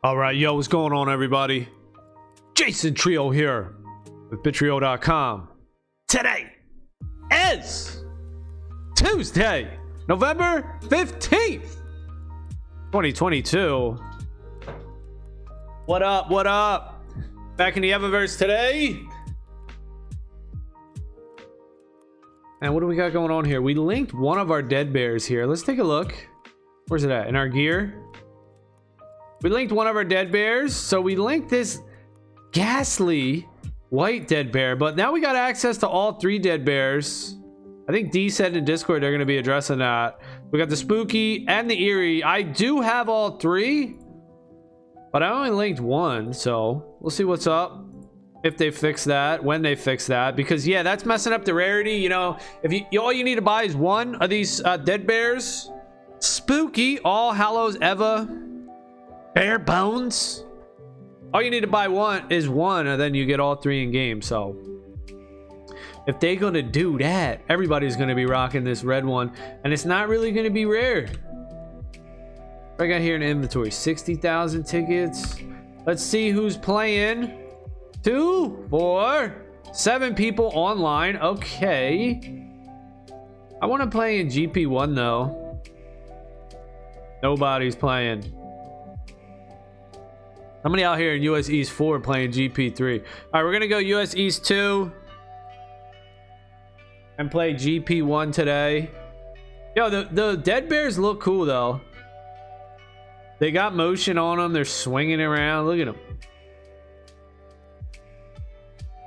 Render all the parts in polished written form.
All right, yo, what's going on, everybody? Jason Trio here with Bittrio.com. Today is Tuesday, November 15th, 2022. What up? What up? Back in the Evaverse today. And what do we got going on here? We linked one of our dead bears here. Let's take a look. Where's it at? In our gear. We linked one of our dead bears. So we linked this ghastly white dead bear, but now we got access to all three dead bears. I think D said in Discord they're going to be addressing that. We got the spooky and the eerie. I do have all three, but I only linked one, so we'll see what's up if they fix that, when they fix that, because yeah, that's messing up the rarity. You know, if you all you need to buy is one of these dead bears. Spooky All Hallows Eva Bare Bones. All you need to buy is one, and then you get all three in game. So if they're gonna do that, everybody's gonna be rocking this red one, and it's not really gonna be rare. What I got here in inventory? 60,000 tickets. Let's see who's playing. 2, 4, 7 people online. Okay, I want to play in GP1 though. Nobody's playing. How many out here in US East 4 playing GP3? All right, we're gonna go US East 2 and play GP1 today. Yo, the dead bears look cool though. They got motion on them. They're swinging around. Look at them.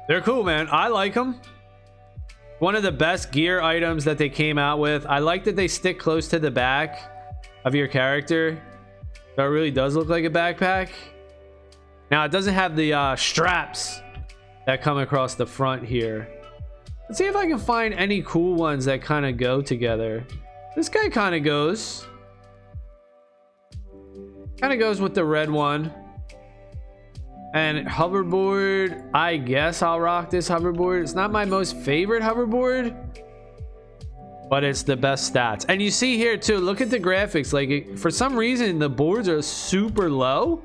They're cool, man. I like them. One of the best gear items that they came out with. I like that they stick close to the back of your character. That really does look like a backpack. Now it doesn't have the straps that come across the front here. Let's see if I can find any cool ones that kind of go together. This guy kind of goes with the red one. And hoverboard, I guess I'll rock this hoverboard. It's not my most favorite hoverboard, but it's the best stats. And you see here too, look at the graphics. Like, for some reason the boards are super low,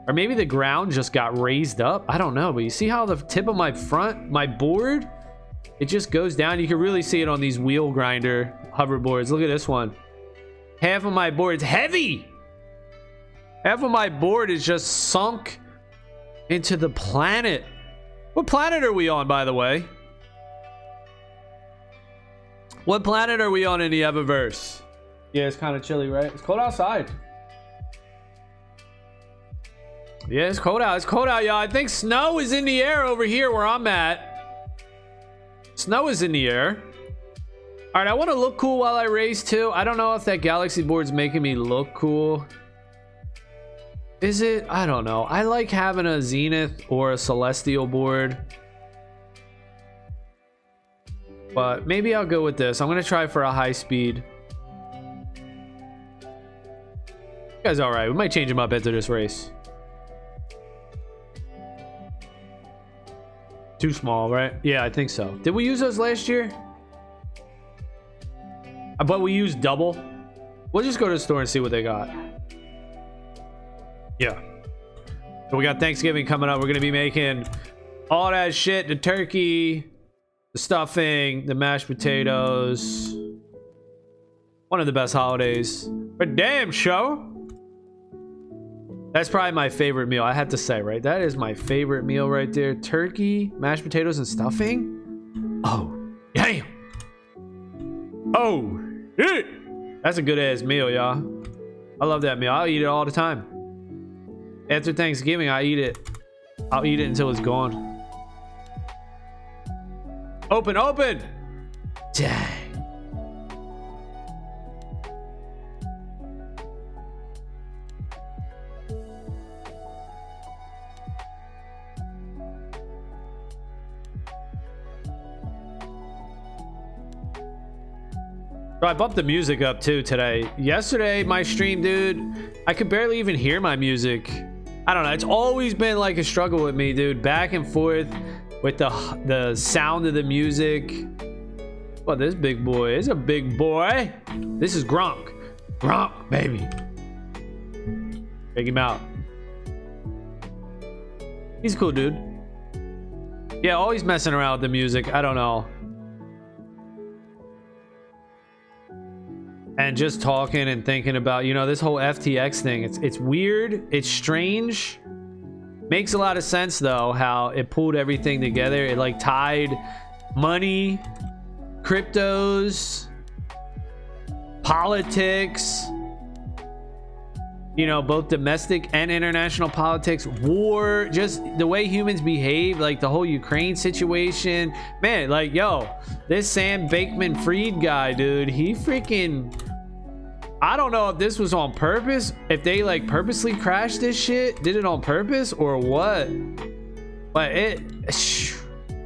or maybe the ground just got raised up. I don't know, but you see how the tip of my board, it just goes down. You can really see it on these wheel grinder hoverboards. Look at this one. Half of my board's heavy. Half of my board is just sunk into the planet. What planet are we on, by the way? What planet are we on in the Evaverse? Yeah, it's kind of chilly, right? It's cold outside. Yeah, it's cold out. It's cold out, y'all. I think snow is in the air over here where I'm at. Snow is in the air. All right, I want to look cool while I race too. I don't know if that galaxy board's making me look cool. Is it? I don't know. I like having a Zenith or a Celestial board, but maybe I'll go with this. I'm gonna try for a high speed. You guys all right? We might change him up after this race. Too small, right? Yeah, I think so. Did we use those last year? But we used double. We'll just go to the store and see what they got. Yeah. So we got Thanksgiving coming up. We're gonna be making all that shit: the turkey, the stuffing, the mashed potatoes. One of the best holidays. But damn show. That's probably my favorite meal, I have to say, right? That is my favorite meal right there. Turkey, mashed potatoes, and stuffing. Oh, damn. Oh, shit. That's a good ass meal, y'all. I love that meal. I'll eat it all the time. After Thanksgiving, I eat it. I'll eat it until it's gone. Open, open. Dang. So I bumped the music up too today. Yesterday, my stream, dude, I could barely even hear my music. I don't know. It's always been like a struggle with me, dude. Back and forth with the sound of the music. Well, this big boy is a big boy. This is Gronk. Gronk, baby. Check him out. He's a cool dude. Yeah, always messing around with the music. I don't know. And just talking and thinking about, you know, this whole FTX thing. It's weird. It's strange. Makes a lot of sense though, how it pulled everything together. It like tied money, cryptos, politics, you know, both domestic and international politics, war, just the way humans behave, like the whole Ukraine situation. Man, like, yo, this Sam Bankman-Fried guy, dude, he freaking, I don't know if this was on purpose, if they like purposely crashed this shit, did it on purpose or what, but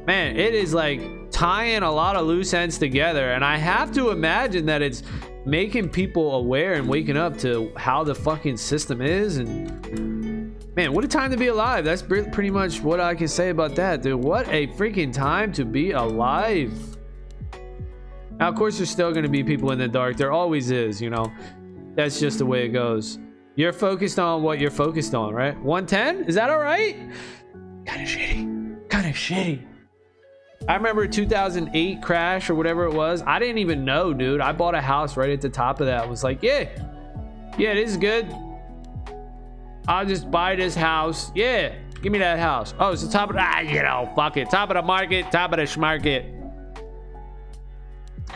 man, it is like tying a lot of loose ends together. And I have to imagine that it's making people aware and waking up to how the fucking system is. And man, what a time to be alive. That's pretty much what I can say about that, dude. What a freaking time to be alive. Now, of course, there's still going to be people in the dark. There always is, you know. That's just the way it goes. You're focused on what you're focused on, right? 110? Is that all right? Kind of shitty. Kind of shitty. I remember 2008 crash or whatever it was. I didn't even know, dude. I bought a house right at the top of that. I was like, yeah, this is good. I'll just buy this house. Yeah, give me that house. Oh, it's the top of you know, fuck it. Top of the market, top of the schmarket.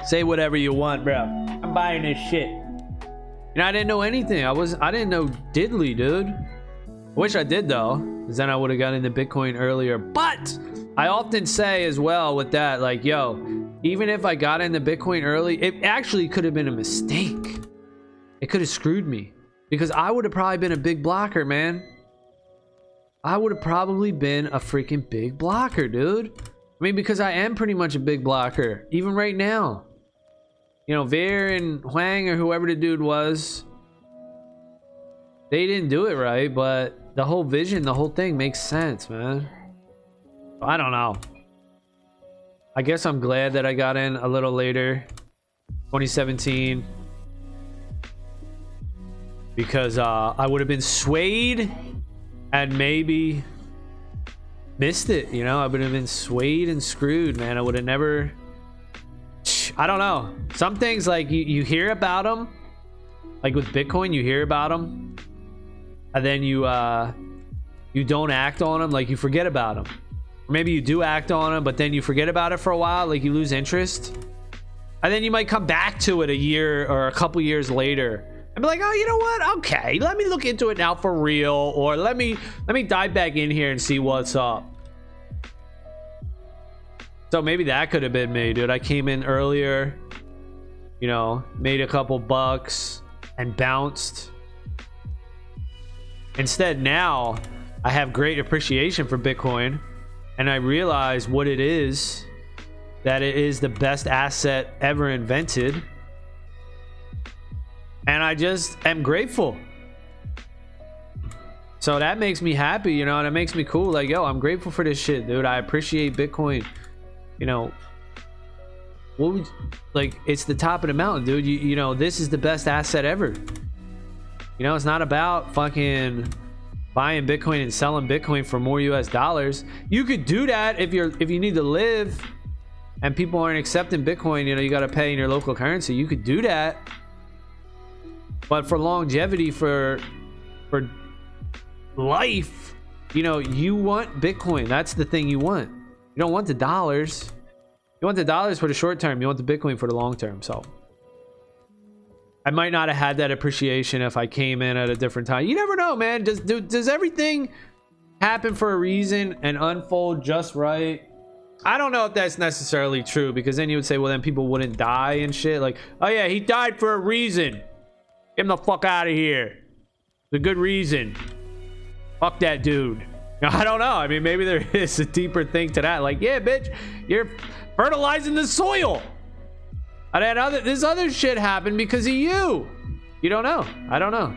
Say whatever you want, bro. I'm buying this shit. You know, I didn't know anything. I didn't know diddly, dude. I wish I did though, because then I would have got into Bitcoin earlier. But I often say as well with that, like, yo, even if I got into Bitcoin early, it actually could have been a mistake. It could have screwed me, because I would have probably been a big blocker, man. I would have probably been a freaking big blocker, dude. I mean, because I am pretty much a big blocker, even right now. You know, Ver and Huang or whoever the dude was, they didn't do it right, but the whole vision, the whole thing makes sense, man. I don't know. I guess I'm glad that I got in a little later, 2017, because I would have been swayed and maybe missed it. You know, I would have been swayed and screwed, man. I would have never, I don't know. Some things, like you hear about them, like with Bitcoin, you hear about them, and then you don't act on them, like you forget about them. Or maybe you do act on them, but then you forget about it for a while, like you lose interest, and then you might come back to it a year or a couple years later and be like, oh, you know what, okay, let me look into it now for real, or let me dive back in here and see what's up. So maybe that could have been me, dude. I came in earlier, you know, made a couple bucks and bounced. Instead, now I have great appreciation for Bitcoin, and I realize what it is, that it is the best asset ever invented. And I just am grateful. So that makes me happy, you know, and it makes me cool. Like, yo, I'm grateful for this shit, dude. I appreciate Bitcoin. You know, what would, like, it's the top of the mountain, dude. You know, this is the best asset ever. You know, it's not about fucking buying Bitcoin and selling Bitcoin for more US dollars. You could do that if you need to live and people aren't accepting Bitcoin, you know, you got to pay in your local currency. You could do that. But for longevity, for life, you know, you want Bitcoin. That's the thing you want. You don't want the dollars. You want the dollars for the short term. You want the Bitcoin for the long term. So I might not have had that appreciation if I came in at a different time. You never know, man. Does everything happen for a reason and unfold just right? I don't know if that's necessarily true, because then you would say, well, then people wouldn't die and shit. Like, oh yeah, he died for a reason. Get him the fuck out of here. The good reason. Fuck that dude. I don't know. I mean, maybe there is a deeper thing to that. Like, yeah, bitch, you're fertilizing the soil. And then this other shit happened because of you. You don't know. I don't know.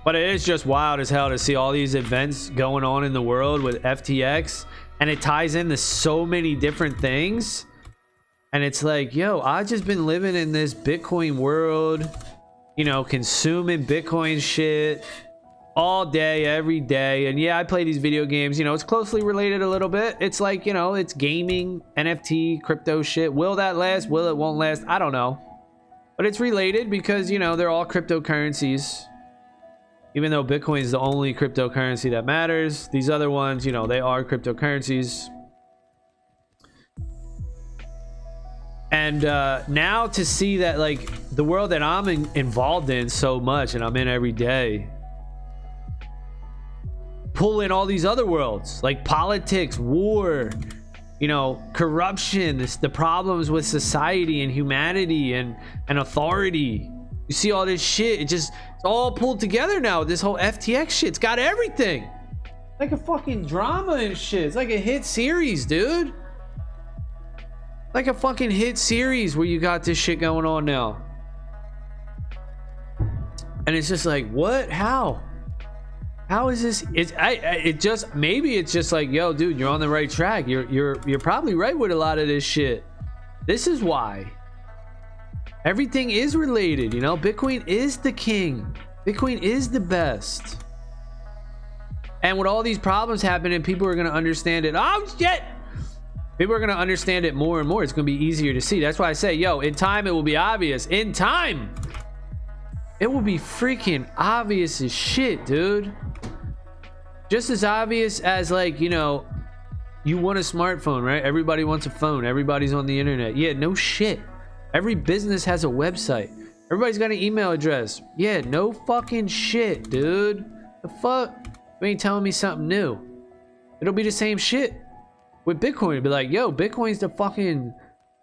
But it is just wild as hell to see all these events going on in the world with FTX. And it ties into so many different things. And it's like, yo, I've just been living in this Bitcoin world, you know, consuming Bitcoin shit all day, every day. And yeah, I play these video games. You know, it's closely related a little bit. It's like, you know, it's gaming, NFT, crypto shit. Will that last? Will it won't last? I don't know. But it's related because, you know, they're all cryptocurrencies. Even though Bitcoin is the only cryptocurrency that matters, these other ones, you know, they are cryptocurrencies. And now to see that, like, the world that I'm involved in so much, and I'm in every day, pull in all these other worlds like politics, war, you know, corruption, the problems with society and humanity and authority. You see all this shit, it's all pulled together now. This whole FTX shit's got everything, like a fucking drama and shit. It's like a hit series, dude. Like a fucking hit series where you got this shit going on now. And it's just like, what? How is this? Maybe it's just like, yo, dude, you're on the right track. You're probably right with a lot of this shit. This is why everything is related. You know, Bitcoin is the king. Bitcoin is the best. And with all these problems happening, people are going to understand it. Oh shit, people are going to understand it more and more. It's going to be easier to see. That's why I say, yo, in time it will be obvious. In time it will be freaking obvious as shit, dude. Just as obvious as, like, you know, you want a smartphone, right? Everybody wants a phone. Everybody's on the internet. Yeah, no shit. Every business has a website. Everybody's got an email address. Yeah, no fucking shit, dude. The fuck? You ain't telling me something new. It'll be the same shit with Bitcoin. It'll be like, yo, Bitcoin's the fucking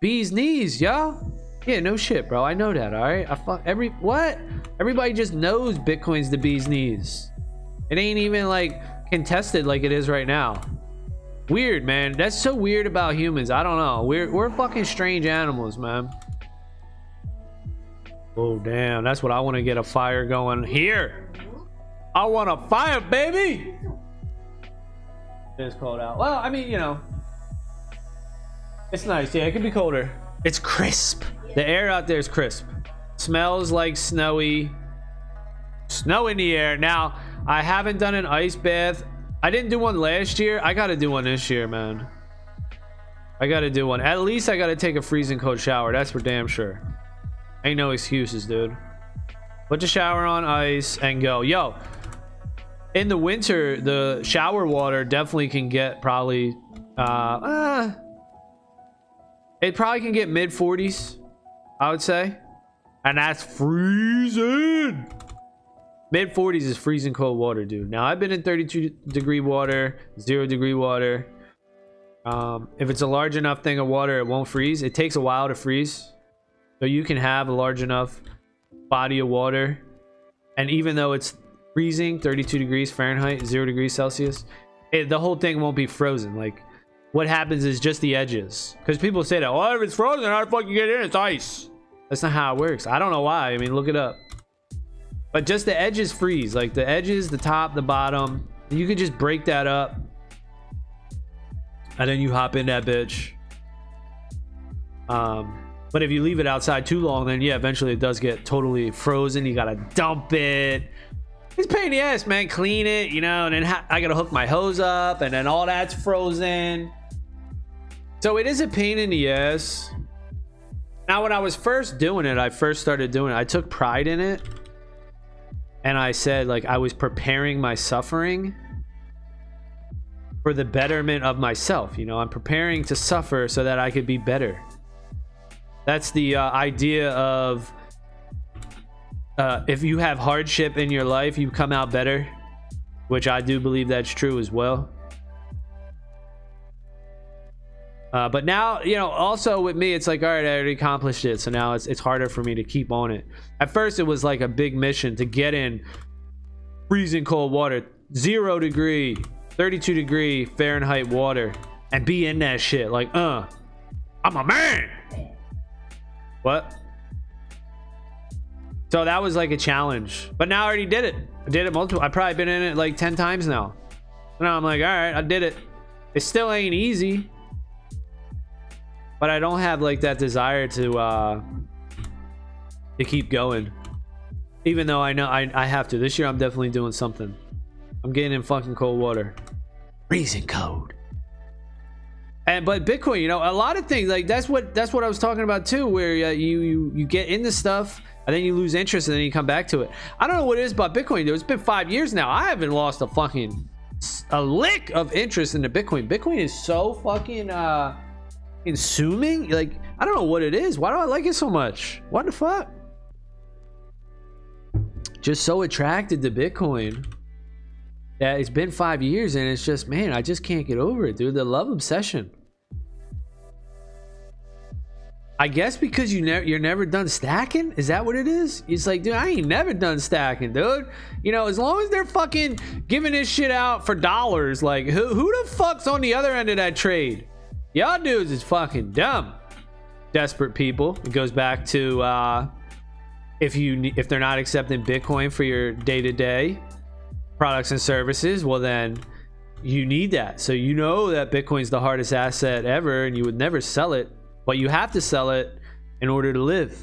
bee's knees, y'all. Yeah, no shit, bro. I know that, all right? Everybody just knows Bitcoin's the bee's knees. It ain't even, like, contested like it is right now. Weird, man. That's so weird about humans. I don't know. We're fucking strange animals, man. Oh, damn. That's what I want to get a fire going here. I want a fire, baby. It's cold out. Well, I mean, you know, it's nice. Yeah, it could be colder. It's crisp. The air out there is crisp. Smells like snow in the air. Now, I haven't done an ice bath. I didn't do one last year. I gotta do one this year, man. I gotta do one. At least I gotta take a freezing cold shower. That's for damn sure. Ain't no excuses, dude. Put the shower on ice and go. Yo, in the winter, the shower water definitely can get probably it probably can get mid 40s, I would say. And that's freezing. Mid 40s is freezing cold water, dude. Now, I've been in 32-degree water, 0-degree water. If it's a large enough thing of water, it won't freeze. It takes a while to freeze. So you can have a large enough body of water. And even though it's freezing, 32 degrees Fahrenheit, 0 degrees Celsius, the whole thing won't be frozen. Like, what happens is just the edges. Because people say that, well, if it's frozen, how the fuck you get in? It's ice. That's not how it works. I don't know why. I mean, look it up. But just the edges freeze. Like the edges, the top, the bottom. You can just break that up. And then you hop in that bitch. But if you leave it outside too long, then yeah, eventually it does get totally frozen. You gotta dump it. It's a pain in the ass, man. Clean it, you know, and then I gotta hook my hose up, and then all that's frozen. So it is a pain in the ass. Now, when I was first doing it, I took pride in it. And I said, like, I was preparing my suffering for the betterment of myself. You know, I'm preparing to suffer so that I could be better. That's the idea of if you have hardship in your life, you come out better, which I do believe that's true as well. But now, you know, also with me, it's like, all right, I already accomplished it. So now it's harder for me to keep on it. At first, it was like a big mission to get in freezing cold water, 0 degree, 32 degree Fahrenheit water, and be in that shit. Like, I'm a man. What? So that was like a challenge. But now I already did it. I did it multiple. I've probably been in it like 10 times now. So now I'm like, all right, I did it. It still ain't easy. But I don't have like that desire to keep going, even though I know I have to. This year I'm definitely doing something. I'm getting in fucking cold water. Freezing cold. But Bitcoin, you know, a lot of things like that's what I was talking about too, where you get into stuff and then you lose interest and then you come back to it. I don't know what it is about Bitcoin, though. It's been 5 years now. I haven't lost a lick of interest into Bitcoin. Bitcoin is so fucking consuming. Like, I don't know what it is. Why do I like it so much? What the fuck? Just so attracted to Bitcoin. Yeah, it's been 5 years and it's just, man, I just can't get over it, dude. The love obsession. I guess because you're never done stacking. Is that what it is? It's like, dude, I ain't never done stacking, dude. You know, as long as they're fucking giving this shit out for dollars, like who the fuck's on the other end of that trade? Y'all dudes is fucking dumb. Desperate people. It goes back to if they're not accepting Bitcoin for your day-to-day products and services, well then you need that. So you know that Bitcoin's the hardest asset ever and you would never sell it, but you have to sell it in order to live.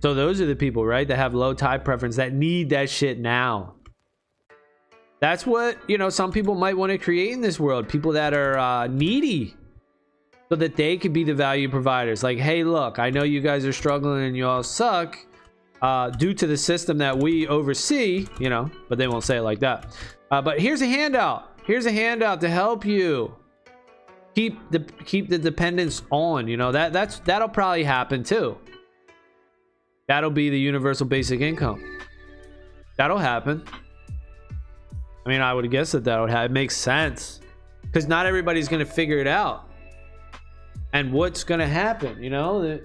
So those are the people, right, that have low tide preference, that need that shit now. That's what, you know, some people might want to create in this world. People that are needy, so that they could be the value providers. Like, hey, look, I know you guys are struggling and you all suck due to the system that we oversee, you know, but they won't say it like that. But here's a handout. Here's a handout to help you keep the dependence on, you know, that'll probably happen too. That'll be the universal basic income. That'll happen. I mean, I would guess that would happen. It makes sense because not everybody's going to figure it out. And what's going to happen, you know, the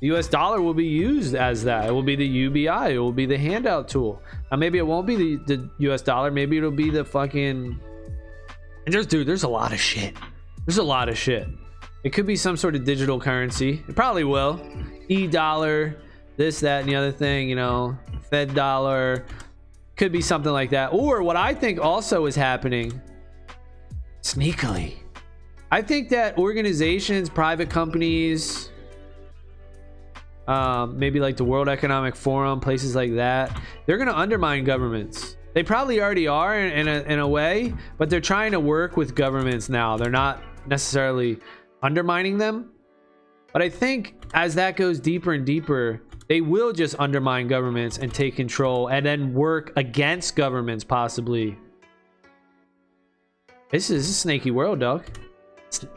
US dollar will be used as that. It will be the UBI. It will be the handout tool. Now, maybe it won't be the US dollar. Maybe it'll be the fucking... And there's a lot of shit. There's a lot of shit. It could be some sort of digital currency. It probably will. E-dollar, this, that, and the other thing, you know, Fed dollar. Could be something like that. Or what I think also is happening, sneakily, I think that organizations, private companies, maybe like the World Economic Forum, places like that, they're going to undermine governments. They probably already are in a way, but they're trying to work with governments now. They're not necessarily undermining them. But I think as that goes deeper and deeper, they will just undermine governments and take control and then work against governments possibly. This is a snaky world, dog.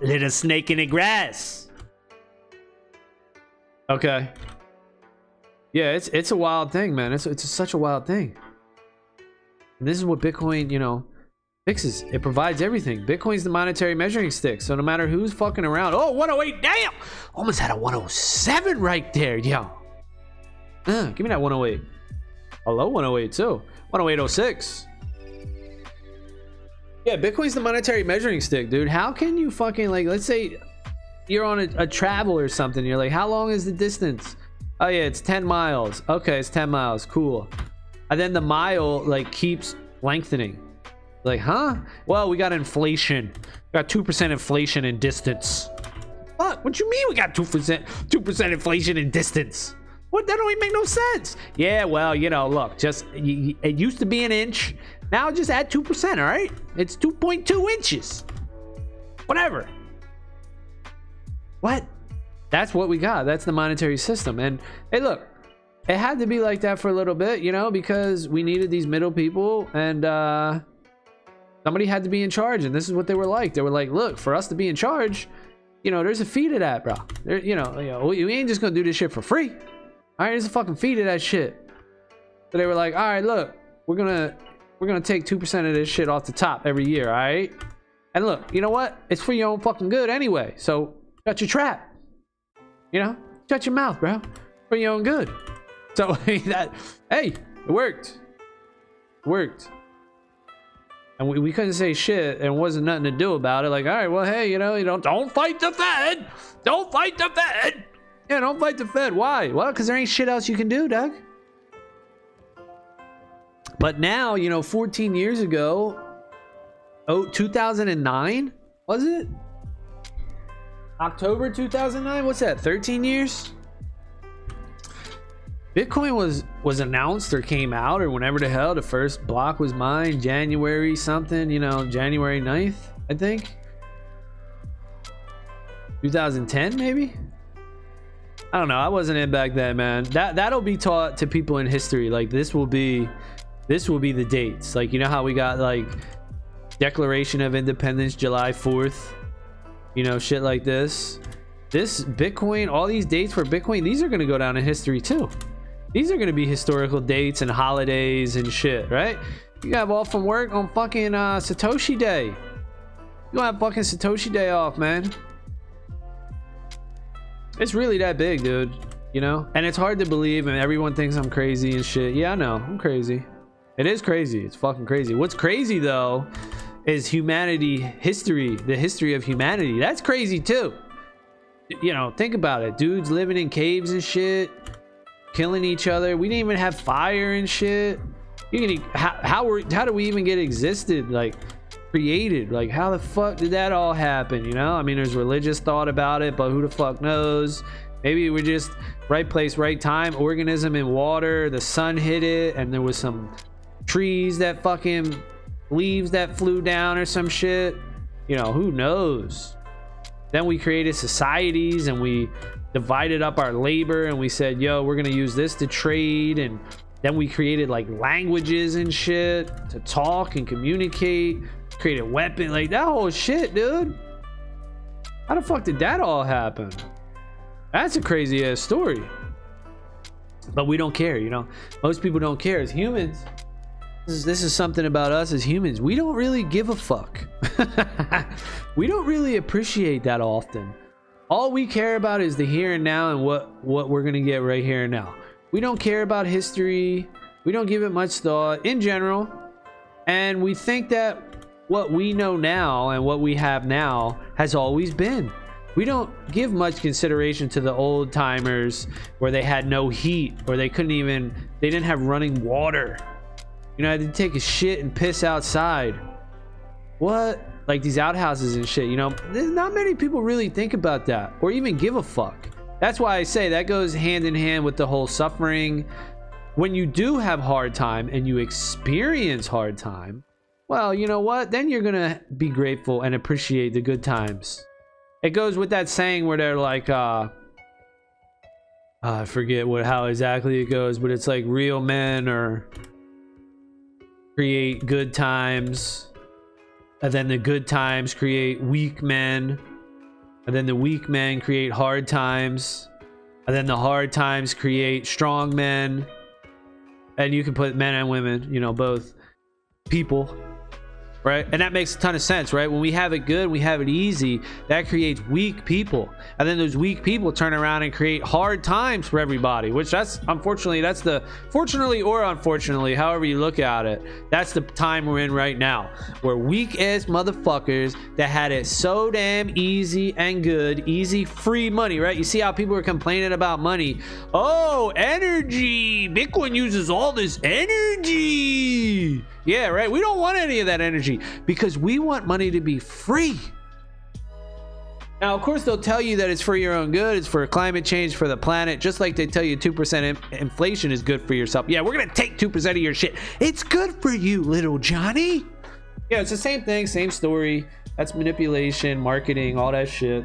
Little snake in the grass. Okay. Yeah, it's a wild thing, man. It's such a wild thing. And this is what Bitcoin, you know, fixes. It provides everything. Bitcoin's the monetary measuring stick. So no matter who's fucking around. Oh, 108, damn! Almost had a 107 right there, yo. Give me that 108. Hello, 108 too. 108.06. Yeah, Bitcoin's the monetary measuring stick, dude. How can you fucking, like, let's say you're on a travel or something. You're like, how long is the distance? Oh yeah, it's 10 miles. Okay, it's 10 miles. Cool. And then the mile like keeps lengthening. Like, huh? Well, we got inflation. We got 2% inflation in distance. What you mean we got 2% inflation in distance? What? That don't even make no sense. Yeah, well, you know, look, just it used to be an inch. Now just add 2%, all right? It's 2.2 inches. Whatever. What? That's what we got. That's the monetary system. And hey, look, it had to be like that for a little bit, you know, because we needed these middle people and somebody had to be in charge. And this is what they were like. They were like, look, for us to be in charge, you know, there's a fee to that, bro. There, you know, we ain't just gonna do this shit for free. All right, there's a fucking fee to that shit. So they were like, all right, look, we're gonna take 2% of this shit off the top every year, all right? And look, you know what? It's for your own fucking good anyway. So shut your trap. You know, shut your mouth, bro. For your own good. So that, hey, it worked. It worked. And we couldn't say shit and wasn't nothing to do about it. Like, all right, well, hey, you know, don't fight the Fed. Don't fight the Fed. Yeah, don't fight the Fed. Why? Well, because there ain't shit else you can do, Doug. But now, you know, 14 years ago, 2009, was it? October 2009? What's that, 13 years? Bitcoin was announced or came out or whenever the hell the first block was mined, January something, you know, January 9th, I think. 2010 maybe. I don't know. I wasn't in back then, man. That'll be taught to people in history. Like this will be the dates. Like, you know how we got like Declaration of Independence July 4th, you know, shit like this. This Bitcoin, all these dates for Bitcoin, these are going to go down in history too. These are going to be historical dates and holidays and shit, right? You have off from work on fucking Satoshi Day. You gonna have fucking Satoshi Day off, man. It's really that big, dude, you know? And it's hard to believe, and everyone thinks I'm crazy and shit. Yeah, I know, I'm crazy. It is crazy. It's fucking crazy. What's crazy though is humanity history, the history of humanity. That's crazy too. You know, think about it. Dudes living in caves and shit, killing each other. We didn't even have fire and shit. How do we even get existed, like created? Like, how the fuck did that all happen? You know, I mean, there's religious thought about it, but who the fuck knows? Maybe we're just right place, right time, organism in water, the sun hit it, and there was some trees that fucking leaves that flew down or some shit. You know, who knows? Then we created societies and we divided up our labor and we said, yo, we're gonna use this to trade. And then we created like languages and shit to talk and communicate, created weapons, like that whole shit, dude. How the fuck did that all happen? That's a crazy ass story. But we don't care, you know. Most people don't care. As humans, this is something about us as humans. We don't really give a fuck. We don't really appreciate that often. All we care about is the here and now and what we're gonna get right here and now. We don't care about history. We don't give it much thought in general. And we think that what we know now and what we have now has always been. We don't give much consideration to the old timers where they had no heat or they didn't have running water. You know, they take a shit and piss outside. What? Like these outhouses and shit, you know, not many people really think about that or even give a fuck. That's why I say that goes hand in hand with the whole suffering. When you do have hard time and you experience hard time, well, you know what? Then you're gonna be grateful and appreciate the good times. It goes with that saying where they're like, I forget how exactly it goes, but it's like real men or create good times, and then the good times create weak men, and then the weak men create hard times, and then the hard times create strong men. And you can put men and women, you know, both people, right? And that makes a ton of sense, right? When we have it good, we have it easy, that creates weak people, and then those weak people turn around and create hard times for everybody, which fortunately or unfortunately, however you look at it, that's the time we're in right now, where weak ass motherfuckers that had it so damn easy and good, easy free money, right? You see how people are complaining about money. Oh, energy, Bitcoin uses all this energy. Yeah, right. We don't want any of that energy because we want money to be free. Now, of course, they'll tell you that it's for your own good. It's for climate change, for the planet, just like they tell you 2% inflation is good for yourself. Yeah, we're going to take 2% of your shit. It's good for you, little Johnny. Yeah, it's the same thing, same story. That's manipulation, marketing, all that shit.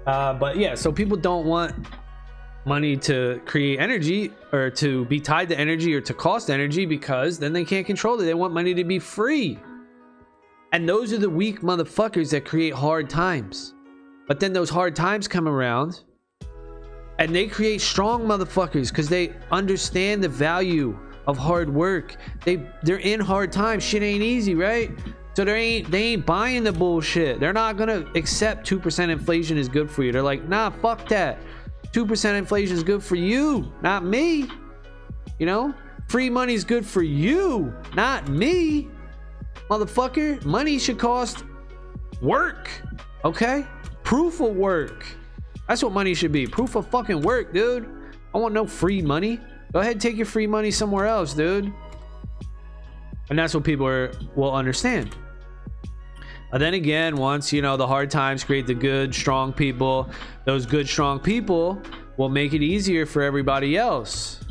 But yeah, so people don't want money to create energy or to be tied to energy or to cost energy because then they can't control it. They want money to be free. And those are the weak motherfuckers that create hard times. But then those hard times come around and they create strong motherfuckers because they understand the value of hard work. They're in hard times. Shit ain't easy, right? So they ain't buying the bullshit. They're not gonna accept 2% inflation is good for you. They're like, nah, fuck that. 2% inflation is good for you, not me. You know, free money is good for you, not me. Motherfucker, money should cost work, okay? Proof of work. That's what money should be. Proof of fucking work, dude. I want no free money. Go ahead and take your free money somewhere else, dude. And that's what people will understand. And then again, once, you know, the hard times create the good, strong people, those good, strong people will make it easier for everybody else.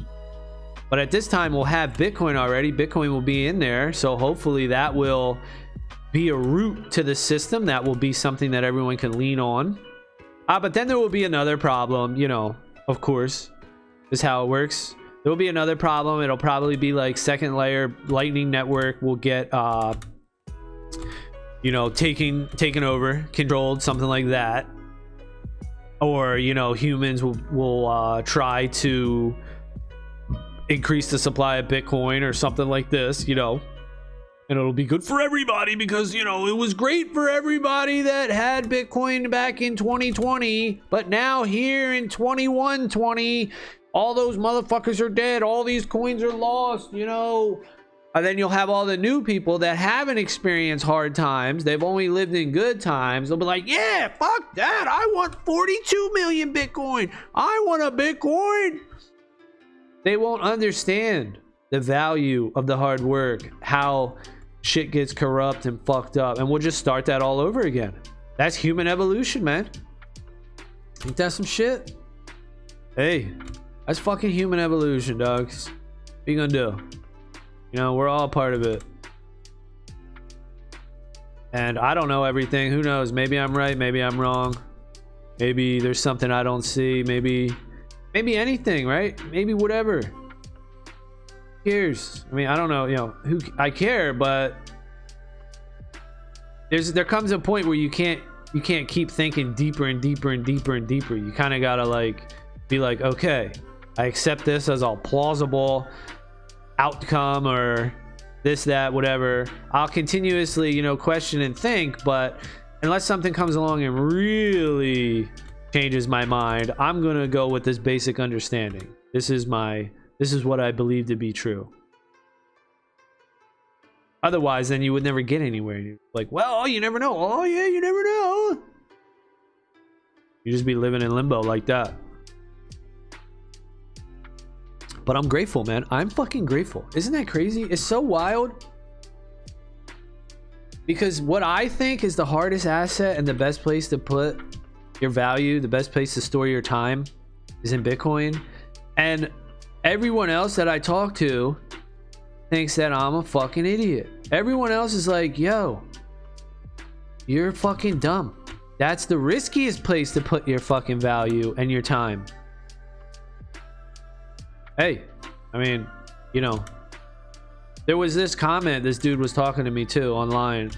But at this time, we'll have Bitcoin already. Bitcoin will be in there. So hopefully that will be a root to the system. That will be something that everyone can lean on. But then there will be another problem, you know, of course, is how it works. There will be another problem. It'll probably be like second layer Lightning Network will get, you know, taken over, controlled, something like that. Or, you know, humans will try to increase the supply of Bitcoin or something like this, you know. And it'll be good for everybody because, you know, it was great for everybody that had Bitcoin back in 2020. But now here in 2120, all those motherfuckers are dead. All these coins are lost, you know. And then you'll have all the new people that haven't experienced hard times. They've only lived in good times. They'll be like, yeah, fuck that. I want 42 million Bitcoin. I want a Bitcoin. They won't understand the value of the hard work, how shit gets corrupt and fucked up. And we'll just start that all over again. That's human evolution, man. Ain't that some shit? Hey, that's fucking human evolution, dogs. What you gonna do? You know, we're all a part of it. And I don't know everything. Who knows? Maybe I'm right. Maybe I'm wrong. Maybe there's something I don't see. Maybe anything, right? Maybe whatever. Who cares? I mean, I don't know. You know, I care, but there comes a point where you can't keep thinking deeper and deeper and deeper and deeper. You kind of gotta like be like, okay, I accept this as a plausible outcome or this, that, whatever. I'll continuously, you know, question and think, but unless something comes along and really changes my mind, I'm gonna go with this basic understanding. This is what I believe to be true. Otherwise, then you would never get anywhere. You're like, well, you never know. Oh yeah, you never know. You just be living in limbo like that. But I'm grateful, man. I'm fucking grateful. Isn't that crazy? It's so wild. Because what I think is the hardest asset and the best place to put your value, the best place to store your time is in Bitcoin. And everyone else that I talk to thinks that I'm a fucking idiot. Everyone else is like, yo, you're fucking dumb. That's the riskiest place to put your fucking value and your time. Hey, I mean, you know, there was this comment this dude was talking to me too online,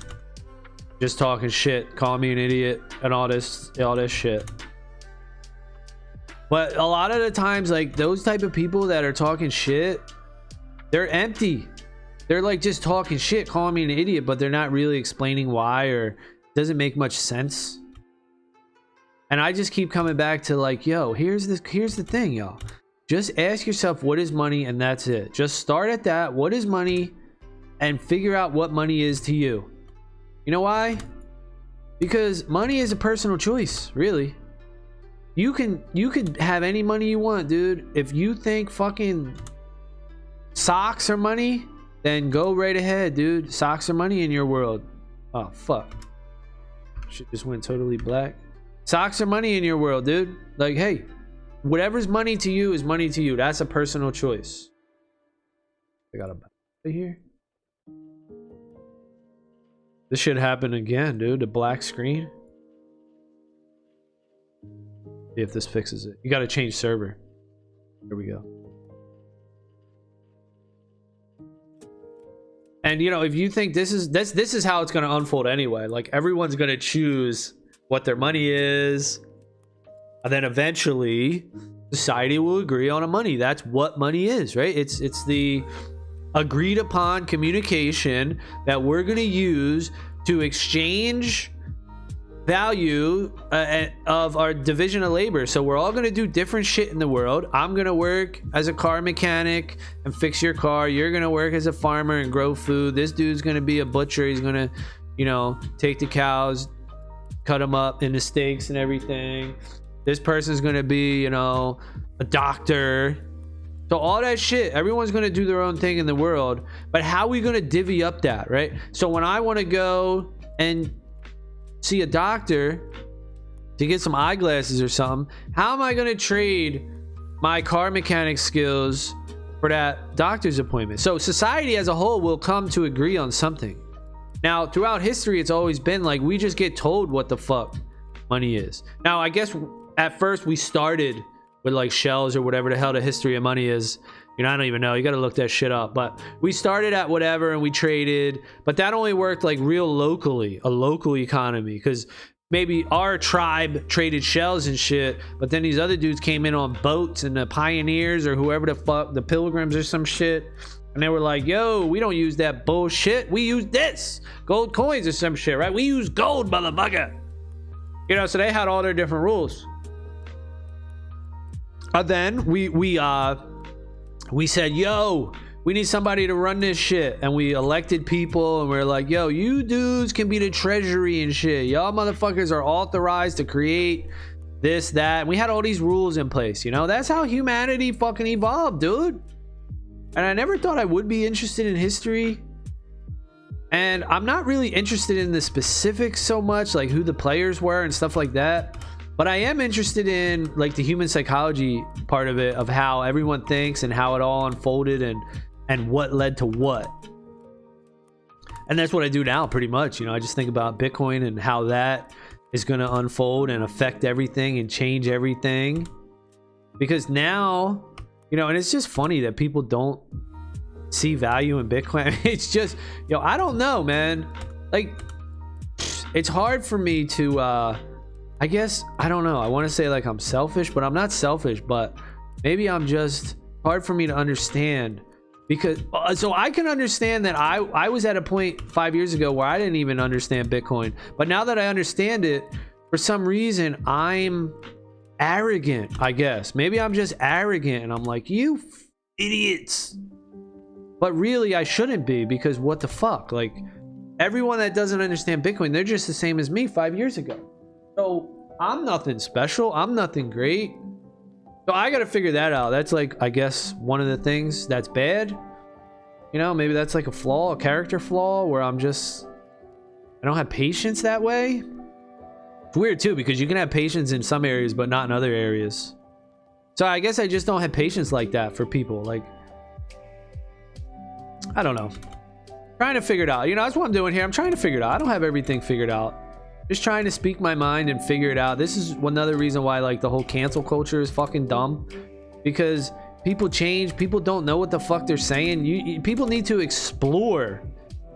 just talking shit, calling me an idiot and all this shit. But a lot of the times, like those type of people that are talking shit, they're empty. They're like just talking shit, calling me an idiot, but they're not really explaining why, or it doesn't make much sense. And I just keep coming back to like, yo, here's the thing, y'all. Just ask yourself, what is money? And that's it. Just start at that. What is money? And figure out what money is to you. You know why? Because money is a personal choice, really. You could have any money you want, dude. If you think fucking socks are money, then go right ahead, dude. Socks are money in your world. Oh, fuck. Shit just went totally black. Socks are money in your world, dude. Like, hey. Whatever's money to you is money to you. That's a personal choice. I got a right here. This should happen again, dude. A black screen. See if this fixes it. You got to change server. There we go. And you know, if you think this is how it's going to unfold anyway. Like everyone's going to choose what their money is. And then eventually society will agree on a money. That's what money is, right? It's the agreed upon communication that we're going to use to exchange value of our division of labor. So we're all going to do different shit in the world. I'm going to work as a car mechanic and fix your car. You're going to work as a farmer and grow food. This dude's going to be a butcher. He's going to, you know, take the cows, cut them up into steaks and everything. This person's gonna be, you know, a doctor. So all that shit, everyone's gonna do their own thing in the world. But how are we gonna divvy up that, right? So when I want to go and see a doctor to get some eyeglasses or something, how am I going to trade my car mechanic skills for that doctor's appointment? So society as a whole will come to agree on something. Now, throughout history, it's always been like we just get told what the fuck money is. Now, I guess at first we started with like shells or whatever the hell the history of money is. You know, I don't even know. You got to look that shit up. But we started at whatever and we traded. But that only worked like real locally, a local economy. Because maybe our tribe traded shells and shit. But then these other dudes came in on boats, and the pioneers or whoever the fuck, the pilgrims or some shit. And they were like, yo, we don't use that bullshit. We use this. Gold coins or some shit, right? We use gold, motherfucker. You know, so they had all their different rules. But then we said, yo, we need somebody to run this shit. And we elected people, and we're like, yo, you dudes can be the treasury and shit. Y'all motherfuckers are authorized to create this, that. And we had all these rules in place, you know? That's how humanity fucking evolved, dude. And I never thought I would be interested in history. And I'm not really interested in the specifics so much, like who the players were and stuff like that. But I am interested in like the human psychology part of it, of how everyone thinks and how it all unfolded and what led to what. And that's what I do now pretty much. You know, I just think about Bitcoin and how that is going to unfold and affect everything and change everything. Because now, you know, and it's just funny that people don't see value in Bitcoin. It's just, yo, I don't know, man. Like, it's hard for me to, I guess, I don't know. I want to say like I'm selfish, but I'm not selfish, but maybe I'm just hard for me to understand. Because, so I can understand that I was at a point 5 years ago where I didn't even understand Bitcoin. But now that I understand it, for some reason, I'm arrogant, I guess. Maybe I'm just arrogant and I'm like, you idiots. But really I shouldn't be, because what the fuck? Like, everyone that doesn't understand Bitcoin, they're just the same as me 5 years ago. So I'm nothing special. I'm nothing great. So I got to figure that out. That's like, I guess, one of the things that's bad. You know, maybe that's like a flaw, a character flaw, where I don't have patience that way. It's weird too, because you can have patience in some areas but not in other areas. So I guess I just don't have patience like that for people. Like, I don't know, trying to figure it out. You know, that's what I'm doing here. I'm trying to figure it out. I don't have everything figured out. Just trying to speak my mind and figure it out. This is another reason why like the whole cancel culture is fucking dumb, because people change. People don't know what the fuck they're saying. People need to explore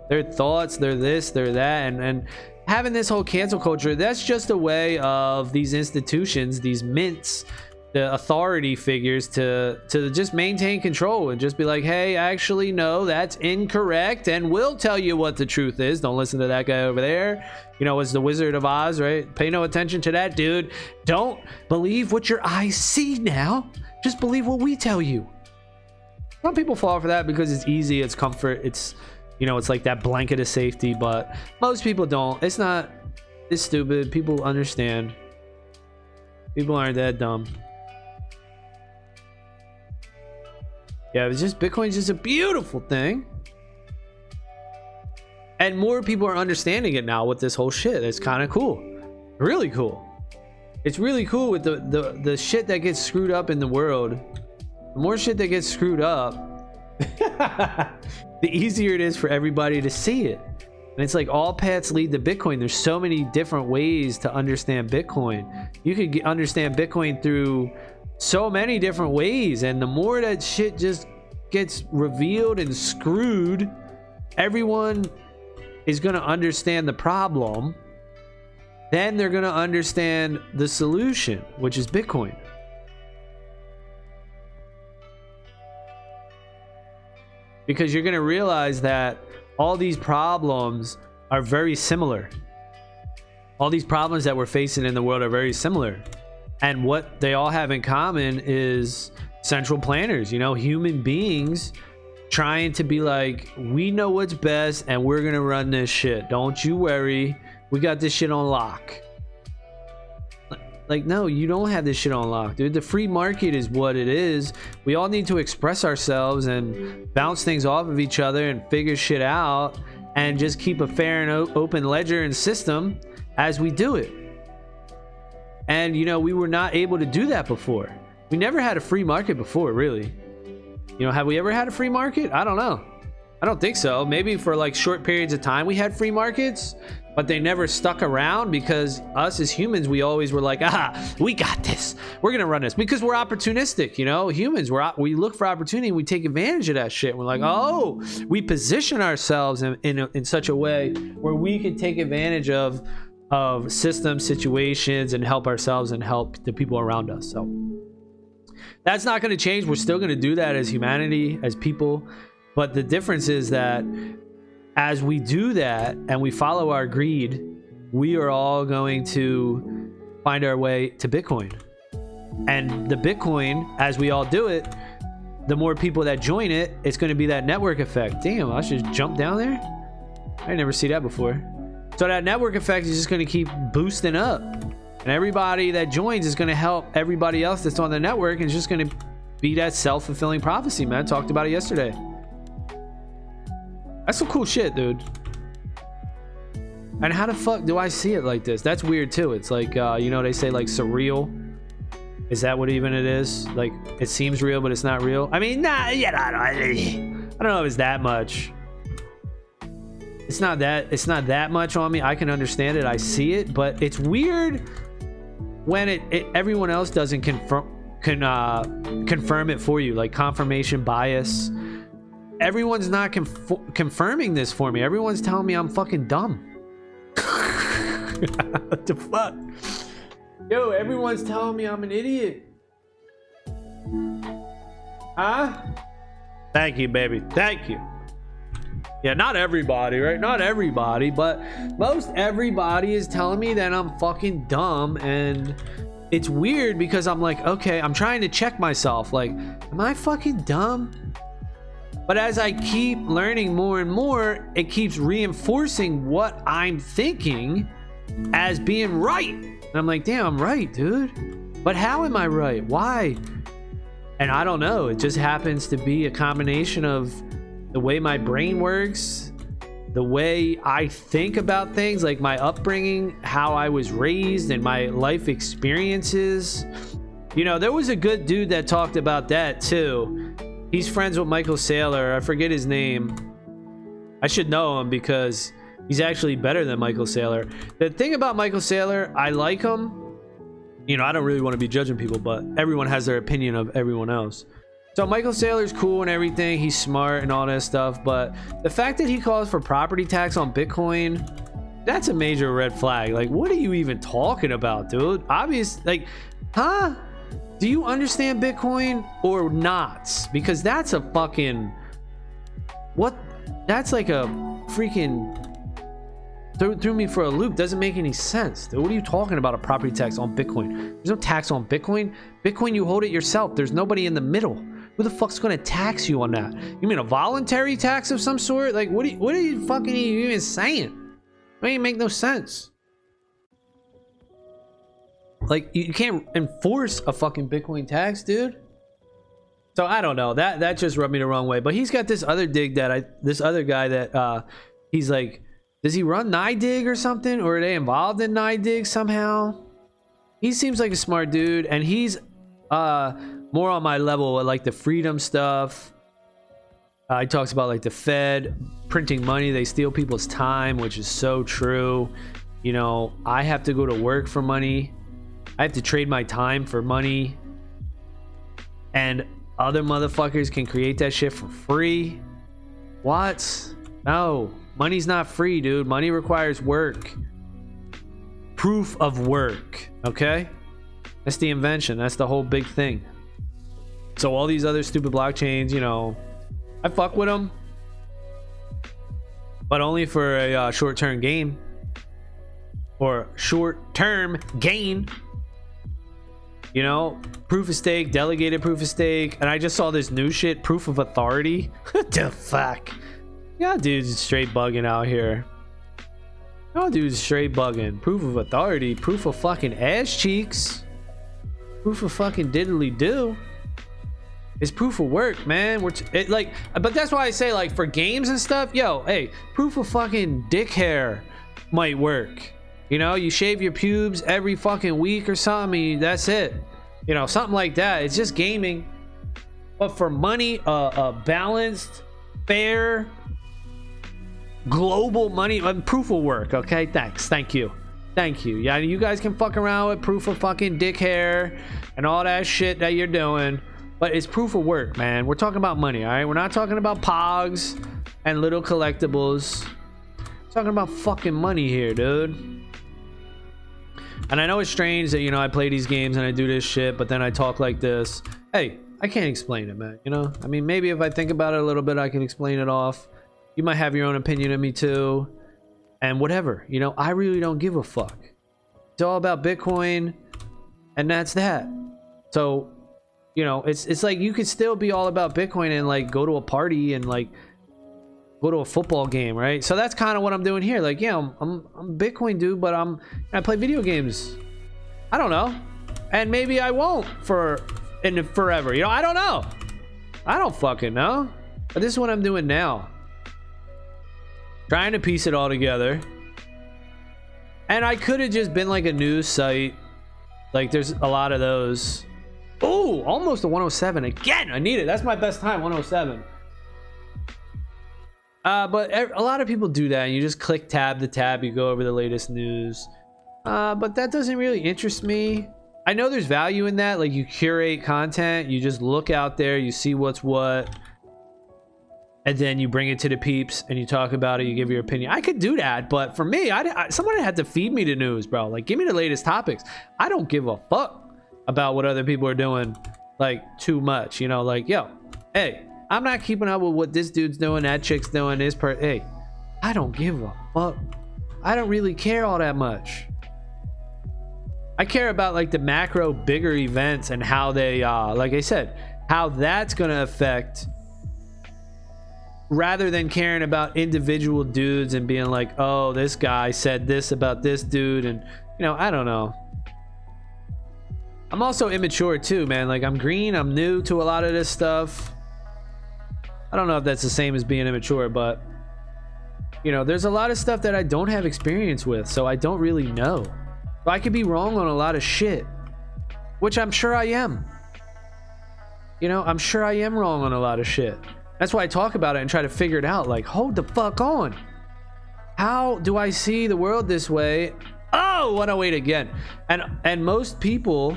their thoughts, their this, their that, and having this whole cancel culture, that's just a way of these institutions, these mints, the authority figures to just maintain control and just be like, hey, actually, no, that's incorrect, and we'll tell you what the truth is. Don't listen to that guy over there. You know, it's the Wizard of Oz, right? Pay no attention to that dude. Don't believe what your eyes see now. Just believe what we tell you. Some people fall for that because it's easy, it's comfort, it's, you know, it's like that blanket of safety, but most people don't. It's not, it's stupid. People understand. People aren't that dumb. Yeah, it's just, Bitcoin's just a beautiful thing. And more people are understanding it now with this whole shit. It's kind of cool. Really cool. It's really cool with the shit that gets screwed up in the world. The more shit that gets screwed up, the easier it is for everybody to see it. And it's like all paths lead to Bitcoin. There's so many different ways to understand Bitcoin. You could understand Bitcoin through so many different ways, and the more that shit just gets revealed and screwed, everyone is going to understand the problem. Then they're going to understand the solution, which is Bitcoin. Because you're going to realize that all these problems are very similar. All these problems that we're facing in the world are very similar. And what they all have in common is central planners, you know, human beings trying to be like, we know what's best and we're going to run this shit. Don't you worry. We got this shit on lock. Like, no, you don't have this shit on lock, dude. The free market is what it is. We all need to express ourselves and bounce things off of each other and figure shit out and just keep a fair and open ledger and system as we do it. And you know, we were not able to do that before. We never had a free market before, really. You know, have we ever had a free market? I don't know. I don't think so. Maybe for like short periods of time we had free markets, but they never stuck around because us as humans, we always were like, we got this. We're gonna run this because we're opportunistic. You know, humans, we look for opportunity and we take advantage of that shit. We're like, oh, we position ourselves in such a way where we can take advantage of systems, situations, and help ourselves and help the people around us. So that's not going to change. We're still going to do that as humanity, as people. But the difference is that as we do that and we follow our greed, we are all going to find our way to Bitcoin. And the Bitcoin, as we all do it, the more people that join it, it's going to be that network effect. Damn, I should just jump down there. I never see that before. So that network effect is just going to keep boosting up. And everybody that joins is going to help everybody else that's on the network. And it's just going to be that self-fulfilling prophecy, man. I talked about it yesterday. That's some cool shit, dude. And how the fuck do I see it like this? That's weird too. It's like, you know, they say like surreal. Is that what even it is? Like, it seems real, but it's not real. I mean, nah, yeah, I don't know if it's that much. It's not that much on me. I can understand it. I see it, but it's weird when everyone else doesn't confirm it for you, like confirmation bias. Everyone's not confirming this for me. Everyone's telling me I'm fucking dumb. What the fuck? Yo, everyone's telling me I'm an idiot. Huh? Thank you, baby. Thank you. Yeah, not everybody, right? Not everybody, but most everybody is telling me that I'm fucking dumb. And it's weird because I'm like, okay, I'm trying to check myself. Like, am I fucking dumb? But as I keep learning more and more, it keeps reinforcing what I'm thinking as being right. And I'm like, damn, I'm right, dude. But how am I right? Why? And I don't know. It just happens to be a combination of the way my brain works, the way I think about things, like my upbringing, how I was raised, and my life experiences. You know, there was a good dude that talked about that too. He's friends with Michael Saylor. I forget his name. I should know him because he's actually better than Michael Saylor. The thing about Michael Saylor, I like him. You know, I don't really want to be judging people, but everyone has their opinion of everyone else. So Michael Saylor's cool and everything. He's smart and all that stuff. But the fact that he calls for property tax on Bitcoin, that's a major red flag. Like, what are you even talking about, dude? Obvious, like, huh? Do you understand Bitcoin or not? Because that's a fucking, what? That's like a freaking, threw me for a loop. Doesn't make any sense. Dude, what are you talking about? A property tax on Bitcoin? There's no tax on Bitcoin. Bitcoin, you hold it yourself. There's nobody in the middle. Who the fuck's going to tax you on that? You mean a voluntary tax of some sort? Like, what are you fucking even saying? It doesn't make no sense. Like, you can't enforce a fucking Bitcoin tax, dude. So I don't know. That just rubbed me the wrong way. But he's got this other dig that this other guy that he's like, does he run NIDIG or something? Or are they involved in NIDIG somehow? He seems like a smart dude, and he's more on my level with like the freedom stuff. He talks about like the Fed printing money. They steal people's time, which is so true. You know, I have to go to work for money. I have to trade my time for money. And other motherfuckers can create that shit for free. What? No, money's not free, dude. Money requires work. Proof of work, okay? That's the invention. That's the whole big thing. So all these other stupid blockchains, you know, I fuck with them, but only for a short-term gain or short-term gain. You know, proof of stake, delegated proof of stake, and I just saw this new shit, proof of authority. What the fuck? Yeah, dude's straight bugging out here. Oh, dude's straight bugging. Proof of authority, proof of fucking ass cheeks, proof of fucking diddly do. It's proof of work, man. But that's why I say, like, for games and stuff, yo, hey, proof of fucking dick hair might work. You know, you shave your pubes every fucking week or something. That's it. You know, something like that. It's just gaming. But for money, balanced, fair, global money, proof will work. Okay, thanks. Thank you. Thank you. Yeah, you guys can fuck around with proof of fucking dick hair and all that shit that you're doing. But it's proof of work, man. We're talking about money, all right? We're not talking about pogs and little collectibles. We're talking about fucking money here, dude. And I know it's strange that, you know, I play these games and I do this shit, but then I talk like this. Hey, I can't explain it, man. You know, I mean, maybe if I think about it a little bit, I can explain it off. You might have your own opinion of me too, and whatever. You know, I really don't give a fuck. It's all about Bitcoin, and that's that. So, you know, it's like you could still be all about Bitcoin and like go to a party and like go to a football game, right? So that's kind of what I'm doing here. Like, yeah, I'm a Bitcoin dude, but I play video games. I don't know, and maybe I won't forever. You know, I don't know. I don't fucking know. But this is what I'm doing now. Trying to piece it all together. And I could have just been like a news site. Like there's a lot of those. Oh, almost a 107 again. I need it. That's my best time, 107. But a lot of people do that, and you just click tab to tab, you go over the latest news. But that doesn't really interest me. I know there's value in that. Like you curate content, you just look out there, you see what's what, and then you bring it to the peeps and you talk about it, you give your opinion. I could do that, but for me, someone had to feed me the news, bro. Like, give me the latest topics. I don't give a fuck about what other people are doing, like, too much. You know, like, yo, hey, I'm not keeping up with what this dude's doing, that chick's doing, hey, I don't give a fuck. I don't really care all that much. I care about like the macro bigger events and how they like I said, how that's gonna affect, rather than caring about individual dudes and being like, oh, this guy said this about this dude, and you know, I don't know. I'm also immature too, man. Like I'm green, I'm new to a lot of this stuff. I don't know if that's the same as being immature, but you know, there's a lot of stuff that I don't have experience with, so I don't really know. I could be wrong on a lot of shit, which I'm sure I am. You know, I'm sure I am wrong on a lot of shit. That's why I talk about it and try to figure it out. Like, hold the fuck on. How do I see the world this way? Oh, 108 again. And most people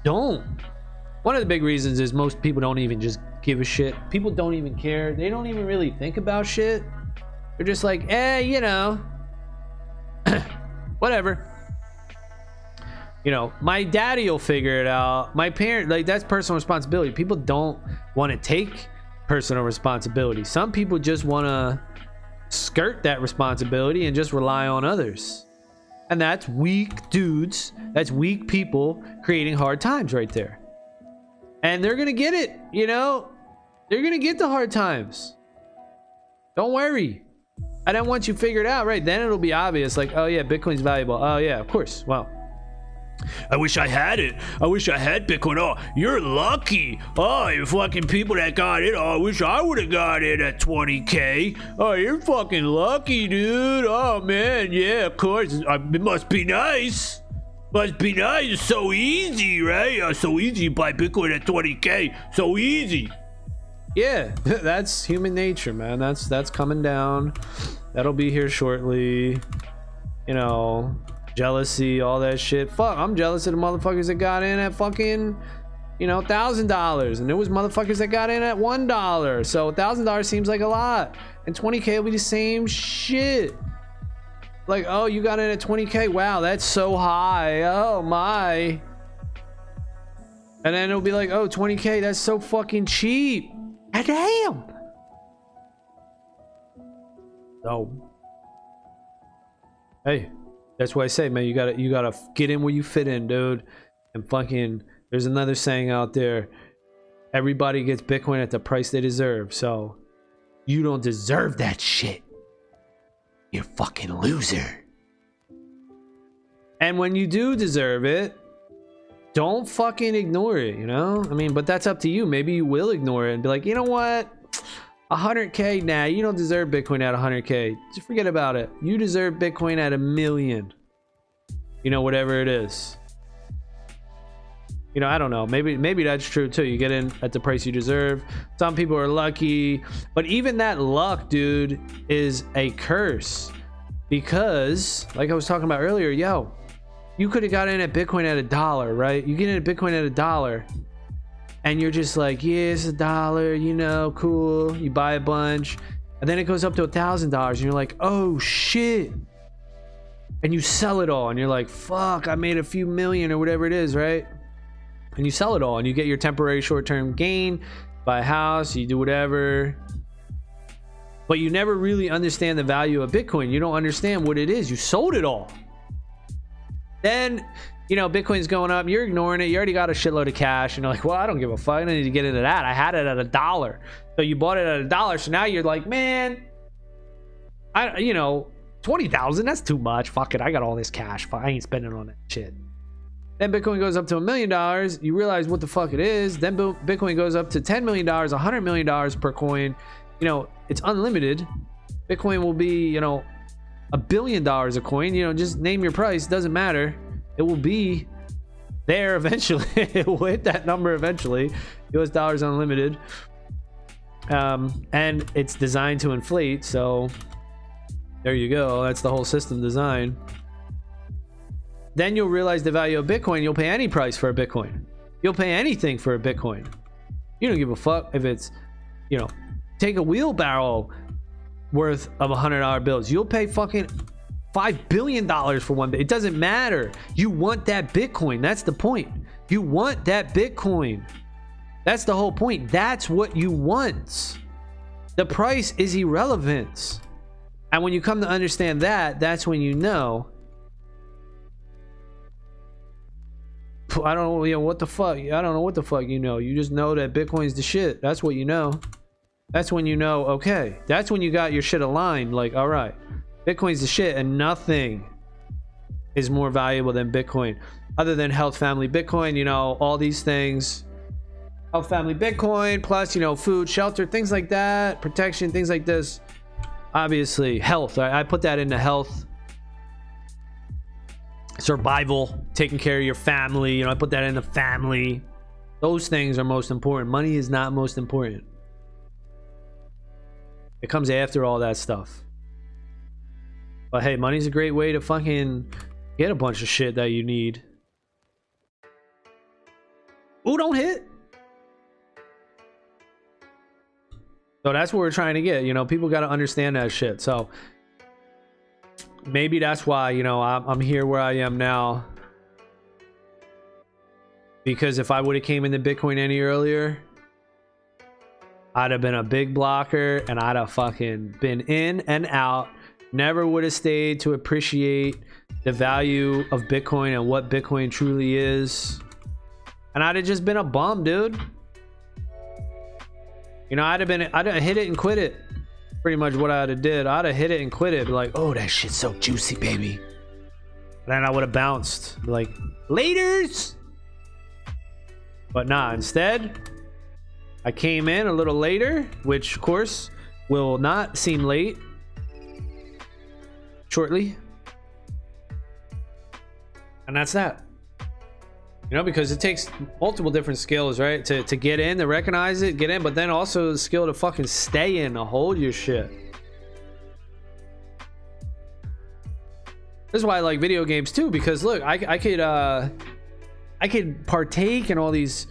don't. One of the big reasons is most people don't even just give a shit. People don't even care. They don't even really think about shit. They're just like, you know, whatever. You know, my daddy will figure it out. My parent, like, that's personal responsibility. People don't want to take personal responsibility. Some people just want to skirt that responsibility and just rely on others. And that's weak dudes. That's weak people creating hard times right there. And they're going to get it, you know? They're going to get the hard times. Don't worry. And then once you figure it out, right, then it'll be obvious. Like, oh, yeah, Bitcoin's valuable. Oh, yeah, of course. Well, I wish I had it. I wish I had Bitcoin. Oh, you're lucky. Oh, you fucking people that got it. Oh, I wish I would have got it at 20K. Oh, you're fucking lucky, dude. Oh, man. Yeah, of course. It must be nice. Must be nice. It's so easy, right? So easy to buy Bitcoin at 20K. So easy. Yeah, that's human nature, man. That's coming down. That'll be here shortly. You know, jealousy, all that shit. Fuck, I'm jealous of the motherfuckers that got in at fucking, you know, $1,000, and there was motherfuckers that got in at $1. So $1,000 seems like a lot, and 20K will be the same shit. Like, oh, you got in at 20K. Wow, that's so high. Oh my. And then it'll be like, oh, 20K, that's so fucking cheap. Damn. So, hey, that's what I say, man. You gotta get in where you fit in, dude. And fucking, there's another saying out there: everybody gets Bitcoin at the price they deserve. So, you don't deserve that shit. You're a fucking loser. And when you do deserve it, don't fucking ignore it, you know? I mean, but that's up to you. Maybe you will ignore it and be like, you know what? 100K, nah, you don't deserve Bitcoin at 100K. Just forget about it. You deserve Bitcoin at 1 million. you know, whatever it is. You know, I don't know, maybe that's true too. You get in at the price you deserve. Some people are lucky, but even that luck, dude, is a curse, because like I was talking about earlier, yo, you could have got in at Bitcoin at $1, right? You get in at Bitcoin at $1 and you're just like, yeah, it's $1, you know, cool. You buy a bunch and then it goes up to $1,000 and you're like, oh shit. And you sell it all and you're like, fuck, I made a few million or whatever it is, right? And you sell it all and you get your temporary short-term gain, buy a house, you do whatever. But you never really understand the value of Bitcoin. You don't understand what it is. You sold it all. Then, you know, Bitcoin's going up, you're ignoring it, you already got a shitload of cash, and you're like, well, I don't give a fuck, I don't need to get into that. I had it at $1. So you bought it at $1, so now you're like, man, you know, 20,000, that's too much. Fuck it, I got all this cash, I ain't spending on that shit. Then Bitcoin goes up to $1 million, you realize what the fuck it is. Then Bitcoin goes up to $10 million, $100 million per coin. You know, it's unlimited. Bitcoin will be, you know, $1 billion a coin. You know, just name your price, doesn't matter. It will be there eventually. It will hit that number eventually. US dollars unlimited. And it's designed to inflate, so there you go. That's the whole system design. Then you'll realize the value of Bitcoin. You'll pay any price for a Bitcoin. You'll pay anything for a Bitcoin. You don't give a fuck if it's, you know, take a wheelbarrow worth of $100 bills. You'll pay fucking $5 billion for one. It doesn't matter. You want that Bitcoin. That's the point. You want that Bitcoin. That's the whole point. That's what you want. The price is irrelevant. And when you come to understand that, that's when you know, I don't know, you know, what the fuck. I don't know what the fuck you know. You just know that Bitcoin's the shit. That's what you know. That's when you know, okay. That's when you got your shit aligned. Like, all right, Bitcoin's the shit, and nothing is more valuable than Bitcoin, other than health, family, Bitcoin. You know, all these things. Health, family, Bitcoin, plus, you know, food, shelter, things like that, protection, things like this. Obviously, health. I put that into health. Survival, taking care of your family, you know, I put that into family. Those things are most important. Money is not most important. It comes after all that stuff. But hey, money's a great way to fucking get a bunch of shit that you need. Ooh, don't hit. So that's what we're trying to get. You know, people got to understand that shit. So maybe that's why, you know, I'm here where I am now. Because if I would have came into Bitcoin any earlier, I'd have been a big blocker and I'd have fucking been in and out. Never would have stayed to appreciate the value of Bitcoin and what Bitcoin truly is. And I'd have just been a bum, dude. You know, I'd have hit it and quit it. Pretty much what I'd have did. I'd have hit it and quit it. Be like, oh, that shit's so juicy, baby. And then I would have bounced. Be like, laters. But nah, instead, I came in a little later, which of course will not seem late shortly. And that's that. You know, because it takes multiple different skills, right? To get in, to recognize it, get in, but then also the skill to fucking stay in, to hold your shit. This is why I like video games too, because look, I could partake in all these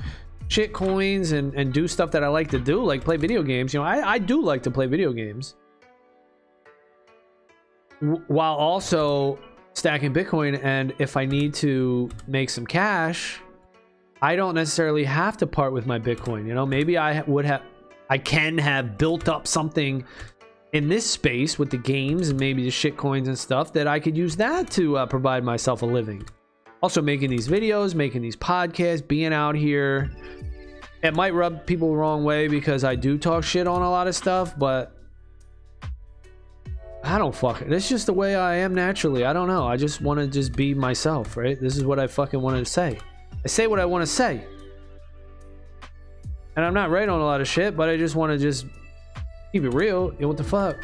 shit coins and do stuff that I like to do, like play video games. You know, I do like to play video games while also stacking Bitcoin. And if I need to make some cash, I don't necessarily have to part with my Bitcoin. You know, maybe I can have built up something in this space with the games and maybe the shit coins and stuff that I could use that to provide myself a living. Also making these videos, making these podcasts, being out here. It might rub people the wrong way because I do talk shit on a lot of stuff, but I don't fuck it. It's just the way I am naturally. I don't know. I just want to just be myself, right? This is what I fucking wanted to say. I say what I want to say. And I'm not right on a lot of shit, but I just want to just keep it real. You know, what the fuck?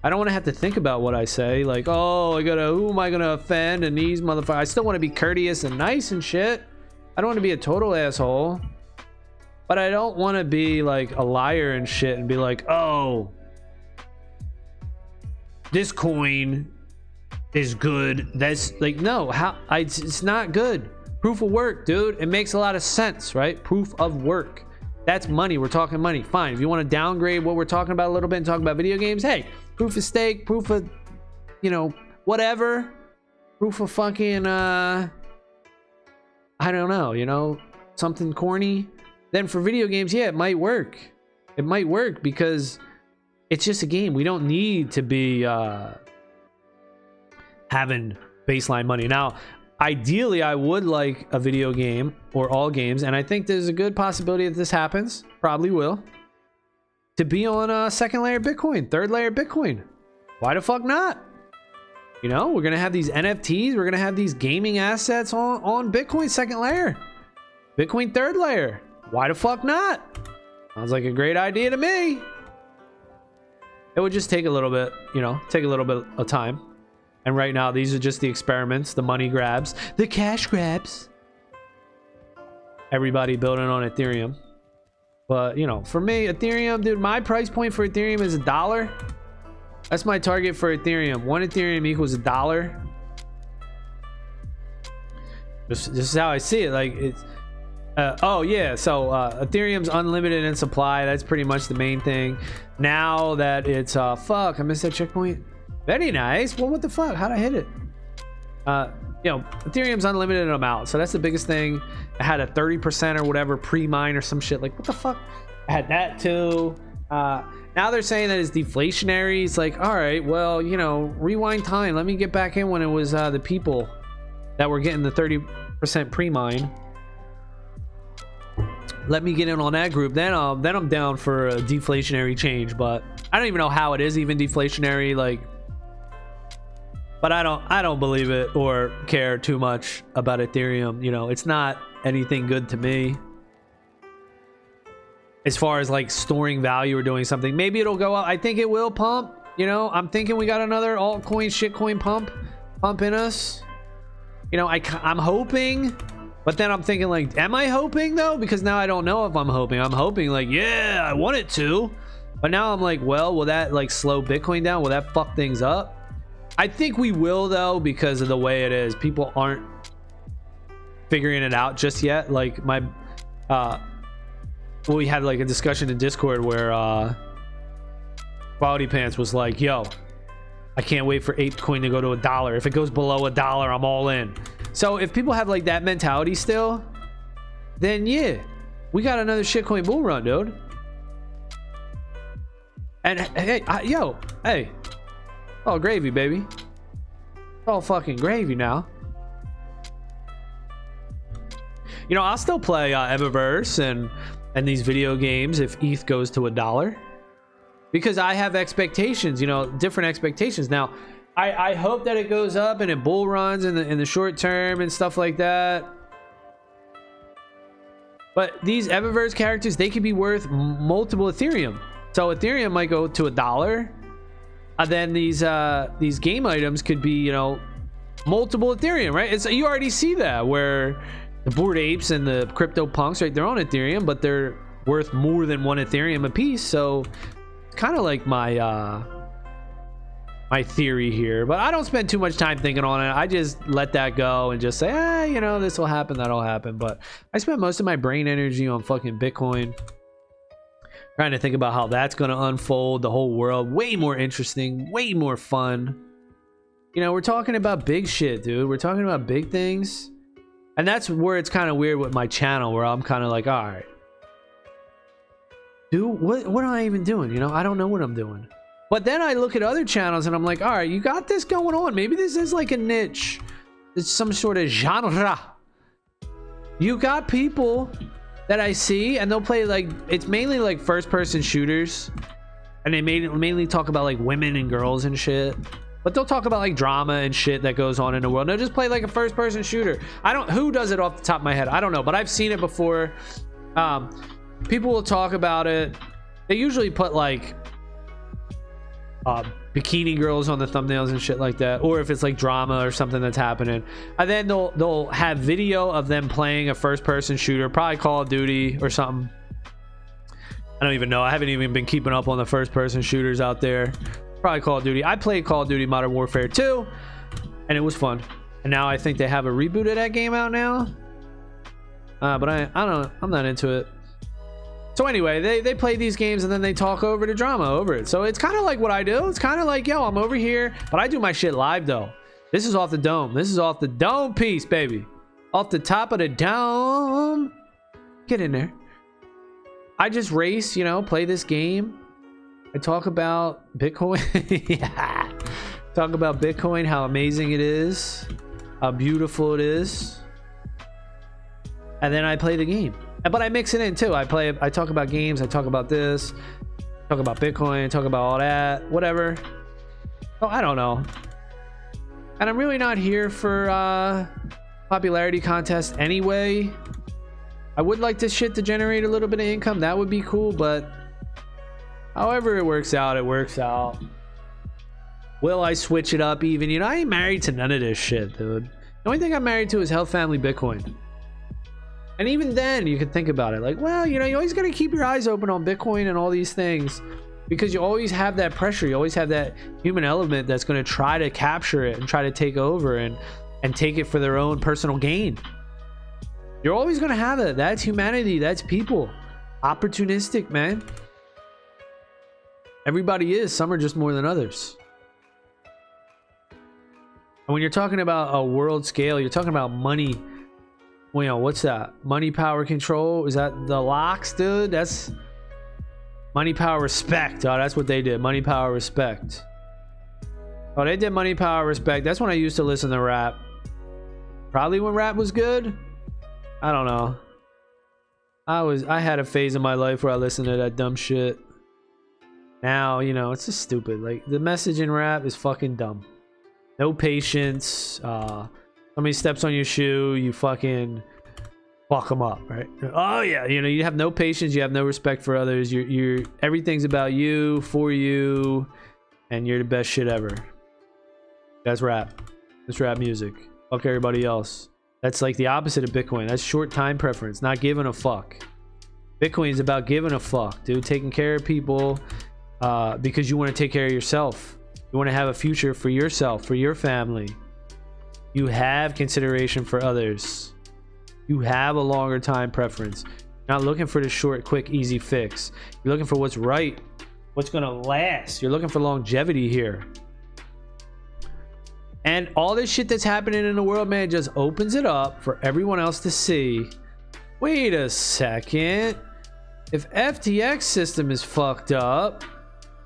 I don't want to have to think about what I say. Like, oh, who am I gonna offend? And these motherfuckers. I still want to be courteous and nice and shit. I don't want to be a total asshole. But I don't want to be like a liar and shit and be like, oh, this coin is good. That's like, no, it's not good. Proof of work, dude. It makes a lot of sense, right? Proof of work. That's money. We're talking money. Fine. If you want to downgrade what we're talking about a little bit and talk about video games, hey, proof of stake, proof of, you know, whatever. Proof of fucking, I don't know, you know, something corny. Then for video games, yeah, it might work. It might work because it's just a game. We don't need to be having baseline money. Now, ideally, I would like a video game or all games, and I think there's a good possibility that this happens. Probably will. To be on a second layer Bitcoin, third layer Bitcoin. Why the fuck not? You know, we're gonna have these NFTs. We're gonna have these gaming assets on Bitcoin second layer, Bitcoin third layer. Why the fuck not? Sounds like a great idea to me. It would just take a little bit, you know, take a little bit of time. And right now, these are just the experiments, the money grabs, the cash grabs. Everybody building on Ethereum. But, you know, for me, Ethereum, dude, my price point for Ethereum is $1. That's my target for Ethereum. 1 Ethereum equals $1. This is how I see it. Like, it's... oh yeah, so Ethereum's unlimited in supply. That's pretty much the main thing. Now that it's fuck, I missed that checkpoint. Very nice. Well, what the fuck? How'd I hit it? You know, Ethereum's unlimited amount, so that's the biggest thing. I had a 30% or whatever pre-mine or some shit. Like, what the fuck? I had that too. Now they're saying that it's deflationary. It's like, all right, well, you know, rewind time. Let me get back in when it was the people that were getting the 30% pre-mine. Let me get in on that group. Then I'm down for a deflationary change, but I don't even know how it is even deflationary. Like, but I don't believe it or care too much about Ethereum. You know, it's not anything good to me as far as like storing value or doing something. Maybe it'll go up. I think it will pump. You know, I'm thinking we got another altcoin shitcoin pump in us. You know, I'm hoping. But then I'm thinking, like, am I hoping though? Because now I don't know if I'm hoping. I'm hoping like, yeah, I want it to. But now I'm like, well, will that like slow Bitcoin down? Will that fuck things up? I think we will though, because of the way it is. People aren't figuring it out just yet. Like my, well, we had like a discussion in Discord where Quality Pants was like, yo, I can't wait for ApeCoin to go to $1. If it goes below $1, I'm all in. So if people have like that mentality still, then yeah, we got another shitcoin bull run, dude. And hey, hey, oh gravy, baby. Oh fucking gravy now. You know, I'll still play Evaverse and these video games if ETH goes to $1, because I have expectations, you know, different expectations. Now, I hope that it goes up and it bull runs in the short term and stuff like that. But these Evaverse characters, they could be worth multiple Ethereum. So Ethereum might go to $1. And then these game items could be, you know, multiple Ethereum, right? It's, you already see that where the Bored Apes and the Crypto Punks, right? They're on Ethereum, but they're worth more than 1 Ethereum a piece. So it's kind of like my my theory here, but I don't spend too much time thinking on it. I just let that go and just say, you know, this will happen, that'll happen. But I spend most of my brain energy on fucking Bitcoin, trying to think about how that's going to unfold the whole world. Way more interesting, way more fun. You know, we're talking about big shit, dude. We're talking about big things. And that's where it's kind of weird with my channel, where I'm kind of like, all right, dude, what am I even doing? You know, I don't know what I'm doing. But then I look at other channels and I'm like, all right, you got this going on. Maybe this is like a niche. It's some sort of genre. You got people that I see and they'll play like, it's mainly like first person shooters. And they mainly talk about like women and girls and shit. But they'll talk about like drama and shit that goes on in the world. They'll just play like a first person shooter. Who does it off the top of my head? I don't know, but I've seen it before. People will talk about it. They usually put like bikini girls on the thumbnails and shit like that, or if it's like drama or something that's happening. And then they'll have video of them playing a first-person shooter, probably Call of Duty or something. I don't even know. I haven't even been keeping up on the first-person shooters out there. Probably Call of Duty. I played Call of Duty Modern Warfare 2, and it was fun. And now I think they have a reboot of that game out now. But I'm not into it. So anyway, they play these games and then they talk over the drama over it. So it's kind of like what I do. It's kind of like, yo, I'm over here, but I do my shit live though. This is off the dome. This is off the dome piece, baby. Off the top of the dome. Get in there. I just race, you know, play this game. I talk about Bitcoin. Yeah. Talk about Bitcoin, how amazing it is, how beautiful it is. And then I play the game. But I mix it in too. I talk about games, I talk about this, talk about Bitcoin, talk about all that, whatever. Oh, I don't know. And I'm really not here for popularity contest anyway. I would like this shit to generate a little bit of income. That would be cool, but however it works out, it works out. Will I switch it up even? You know, I ain't married to none of this shit, dude. The only thing I'm married to is Health Family Bitcoin. And even then, you can think about it like, well, you know, you always got to keep your eyes open on Bitcoin and all these things, because you always have that pressure. You always have that human element that's going to try to capture it and try to take over and take it for their own personal gain. You're always going to have it. That's humanity. That's people. Opportunistic, man. Everybody is. Some are just more than others. And when you're talking about a world scale, you're talking about money. Well, you know, what's that? Money, power, control? Is that the locks, dude? That's money, power, respect. Oh, that's what they did. Money, power, respect. Oh, they did money, power, respect. That's when I used to listen to rap. Probably when rap was good. I don't know. I had a phase in my life where I listened to that dumb shit. Now, you know, it's just stupid. Like, the message in rap is fucking dumb. No patience. Somebody steps on your shoe, you fucking fuck them up, right? Oh yeah, you know, you have no patience, you have no respect for others. You're everything's about you, for you, and you're the best shit ever. That's rap. That's rap music. Fuck everybody else. That's like the opposite of Bitcoin. That's short time preference, not giving a fuck. Bitcoin is about giving a fuck, dude. Taking care of people because you want to take care of yourself. You want to have a future for yourself, for your family. You have consideration for others. You have a longer time preference. You're not looking for the short, quick, easy fix. You're looking for what's right, what's going to last. You're looking for longevity here. And all this shit that's happening in the world, man, just opens it up for everyone else to see. Wait a second. If FTX system is fucked up,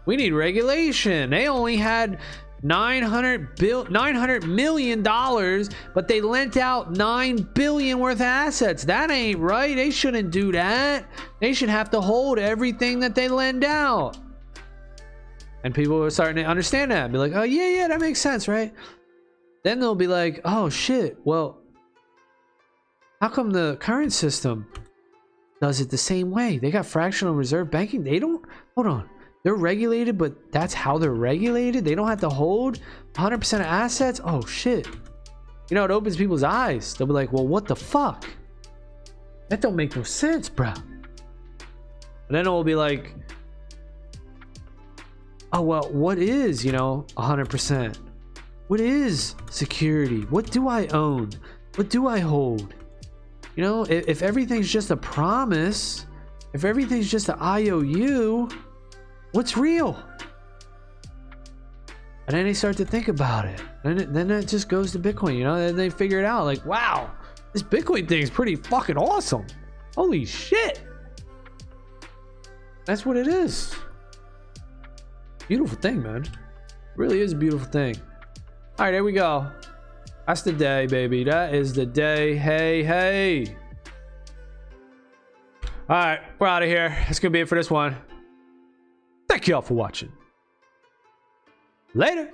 we need regulation. They only had $900 million, but they lent out $9 billion worth of assets. That ain't right. They shouldn't do that. They should have to hold everything that they lend out. And people are starting to understand that and be like, oh yeah, that makes sense, right? Then they'll be like, oh shit, well, how come the current system does it the same way? They got fractional reserve banking. They don't, hold on. They're regulated, but that's how they're regulated. They don't have to hold 100% of assets. Oh shit. You know, it opens people's eyes. They'll be like, well, what the fuck? That don't make no sense, bro. And then it will be like, oh, well, what is, you know, 100%? What is security? What do I own? What do I hold? You know, if everything's just a promise, if everything's just an IOU, what's real? And then they start to think about it. And then it just goes to Bitcoin, you know? Then they figure it out like, wow, this Bitcoin thing is pretty fucking awesome. Holy shit. That's what it is. Beautiful thing, man. It really is a beautiful thing. All right, there we go. That's the day, baby. That is the day. Hey. All right, we're out of here. That's going to be it for this one. Thank you all for watching. Later.